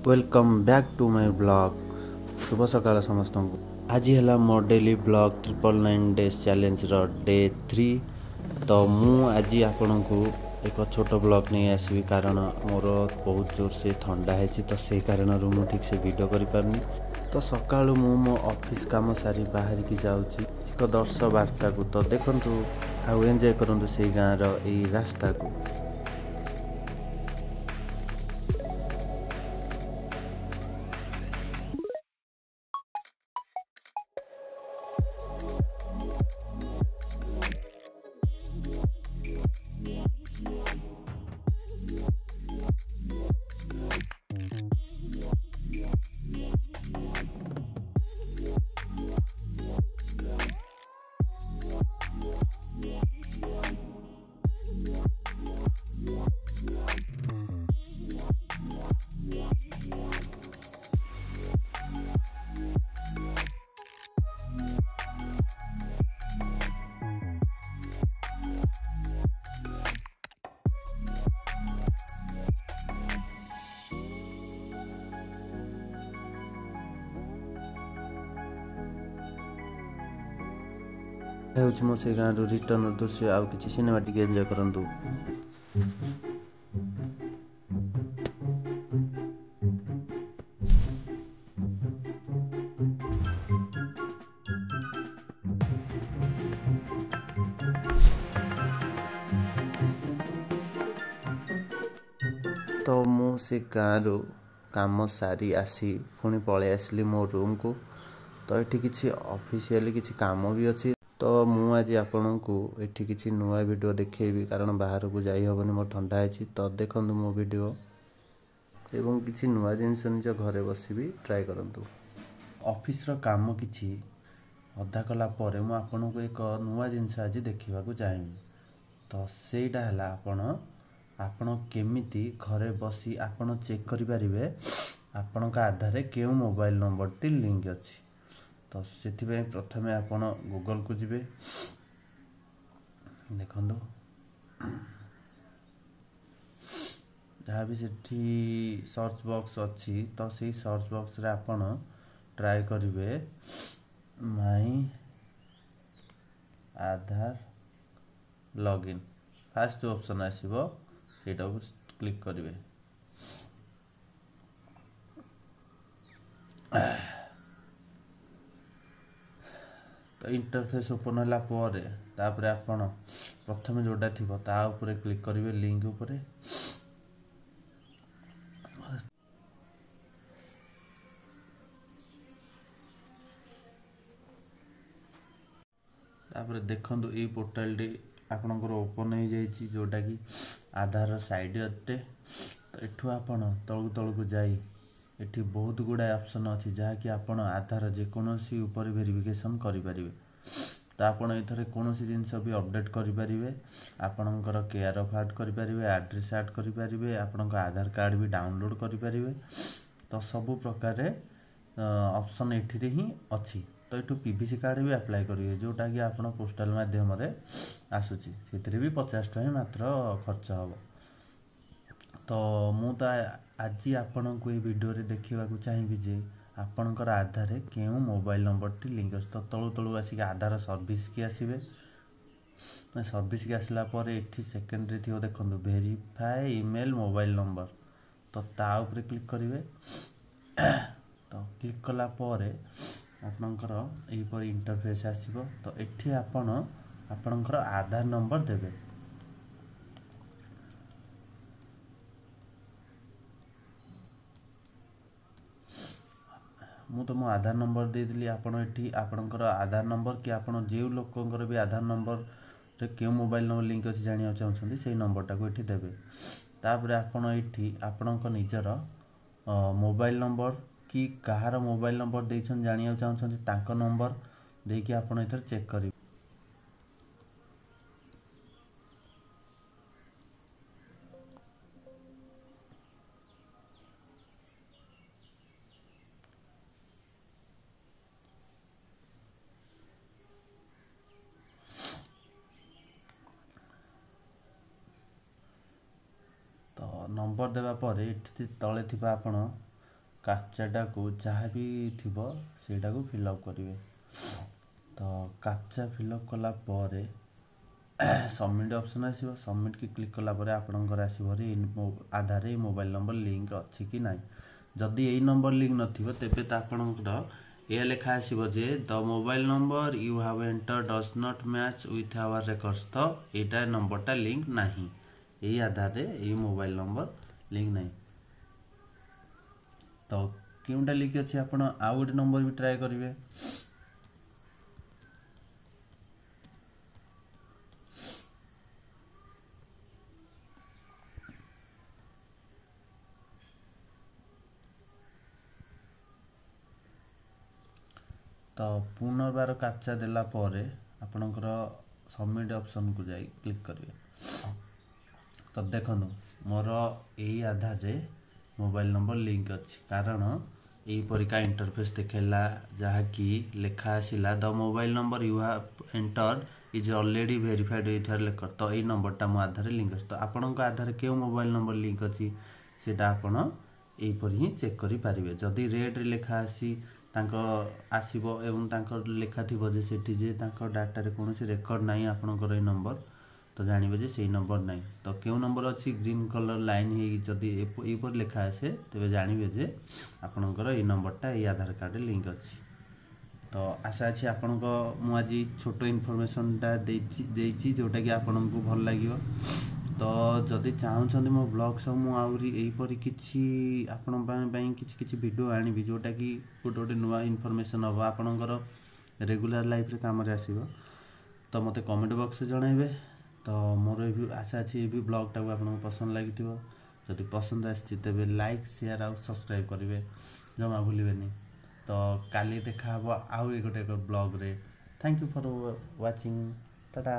Welcome back to my blog. शुभ सकाळ समस्त को। आज है मो डेली ब्लॉग 999 डेज चैलेंज रो डे 3। तो मु आज आपण को एक छोट ब्लॉग नहीं आसबि कारण मोर बहुत जोर से ठंडा है तो से कारण मु ठीक से वीडियो करि पारनी। तो सकाळु मु मो ऑफिस काम सारी बाहर की जाउची एक दर्श वार्ता को। तो देखंतु आ एंजॉय करंतु से गाँ रो ए रास्ता को। मो से गाँ रिटर्न दृश्य आउ कि सिनेमा टिके एंजॉय करंतु। तो मु से गाँ रो काम सारी आसी पुणी पळे आसली मो रूम को। तो ये किसी ऑफिशियली किसी काम भी अच्छी। तो मु आज आपण को एठी किसी नुआ वीडियो देखेबी कारण बाहर को जाई हबनी मोर ठंडा है। तो देखंतु मो वीडियो एवं किसी नुआ जिनस निज घरे बसी भी ट्राई करंतु। ऑफिस रो काम किसी अधा कला परे मु आपण को एक नुआ जिनस आज देखा चाहिए। तो सेटा है आपण केमिति घरे बसी आपण चेक करि परिबे आपण का आधार के मोबाइल नंबर टी लिंक अछि। तो से प्रथमे आपण गूगल को जिबे देखंदो जहाँ भी सेठी सर्च बॉक्स अच्छी। तो से सर्च बॉक्स रे आपण ट्राई करिवे माई आधार लॉगिन। फर्स्ट जो ऑप्शन आसीबो सेटा को क्लिक करिवे। तो इंटरफेस ओपन होला पर तापर आपण प्रथम जोटा थिबो ता ऊपर क्लिक करिवे लिंक ऊपर। तापर देखंदु ए पोर्टल डी आपनकर ओपन हो जाइछि जोटा कि आधार साइड अटे। तो एठु आपण तळु को जाई एठी बहुत गुडा ऑप्शन अछि जहा कि आपण आधार जे कोनोसी ऊपर वेरिफिकेशन करि परिबे। तो आपण एथरे कोनोसी जिंस भी अपडेट करि परिबे आपनकर केयर ऑफ ऐड करि परिबे एड्रेस ऐड करि परिबे आपनकर आधार कार्ड भी डाउनलोड करि परिबे। तो सब प्रकार ऑप्शन एठी रे ही अछि। तो एठु पीवीसी कार्ड भी अप्लाई करिवे जोटा कि आपण पोस्टल माध्यम रे आसुची सेतरे भी 50 टका मात्र खर्च हबो। तो मु तो आज आपण को ये वीडियो रे देखिबा को चाहिबी जे आपनकर आधार केउ मोबाइल नंबर टी लिंक अछि। तो तळु आसी आधार सर्विस की आसीबे। सर्विस की आसला पर एठी सेकेंडरी थियो देखंदु वेरीफाई ईमेल मोबाइल नंबर। तो ता ऊपर क्लिक करिवे। तो क्लिक कला पर आपनकर एही पर इंटरफेस आसीबो। तो एठी आपण आपनकर आधार नंबर देबे। मु तो मो आधार नंबर दे दिली आपण एठी आपनकर आधार नंबर कि आपण जे लोकंकर भी आधार नंबर रे के मोबाइल नंबर लिंक अछि जानिया चाहछन्ती सेही नंबर टाको एठी देबे। तापर आपण एठी आपनकर निजर मोबाइल नंबर कि कहार मोबाइल नंबर देछन जानिया चाहछन्ती ताको नंबर देकी आपण एथर चेक करि। नंबर देवा पर तले थिबा आपण कैप्चा को जहाँ भी थिबो सेटा को फिलअप करेंगे। तो कैप्चा फिलअप कला परे सबमिट ऑप्शन आसीबो। सबमिट की क्लिक कला परे आपनकर आसीबो रे आधार रे मोबाइल नंबर लिंक अछि कि नाही। जदि यही नंबर लिंक नथिबो तेबे त आपनकर ए लेखा आसीबो जे the mobile number you have enter does not match with our records. तो एटा नंबरटा लिंक नाही, यही आधार रे यही मोबाइल नंबर लिंक नाही। तो केउंटा लिंक अछि आपण आ गोटे नंबर भी ट्राई करिवे। तो पुनर्बार कैप्चा देला परे आपणकर सबमिट ऑप्शन को जाई क्लिक करिवे। तो देखनु मोर यही आधार रे मोबाइल नंबर लिंक अच्छी, कारण यही परिका इंटरफेस देखेला जहाँ कि लेखा आसिला the mobile number you have entered is already verified with your record. तो यही नंबरटा मो आधार लिंक अच्छी। तो आपणक आधार के मोबाइल नंबर लिंक अच्छी सेटा आपण यहीपरि ही चेक करि पारिबे। जदि रेड रे लेखा आसी तांको आसीबो एवं तांको लेखा थिबो जे सेठी जे तांको डाटा रे कोनोसी रेकॉर्ड नाही आपणकर ए नंबर, तो जानिबे जे सेही नंबर नाही। तो केउ नंबर अच्छी ग्रीन कलर लाइन हे जदि ए पर लेखा आसे तेबे जानिबे जे आपणकर ए नंबरटा ए आधार कार्ड लिंक अच्छी। तो आशा अछि आपणको मु आज छोटो इनफॉरमेशनटा देइछि जोटा कि आपणको भल लागियो। तो जदि चाहूँ मो ब्लॉग सब मु आउरी एहीपरि किछि आपण ପାଇଁ किछि वीडियो आनिबि जोटा कि गोटे गोटे नुआ इनफॉरमेशन हम आपणकर रेगुलर लाइफ रे काम रे आसीबो। तो मते कमेंट बॉक्स जणाइबे। तो मोर भी आशा अछि ए ब्लॉग टाको आपनको पसंद लागिथिबो। जदि पसंद आछि तेबे लाइक शेयर और सब्सक्राइब करिवे जमा भूलिबेनी। तो काली देखा हबो आउ गोटे ब्लॉग रे। Thank you for watching. Tata.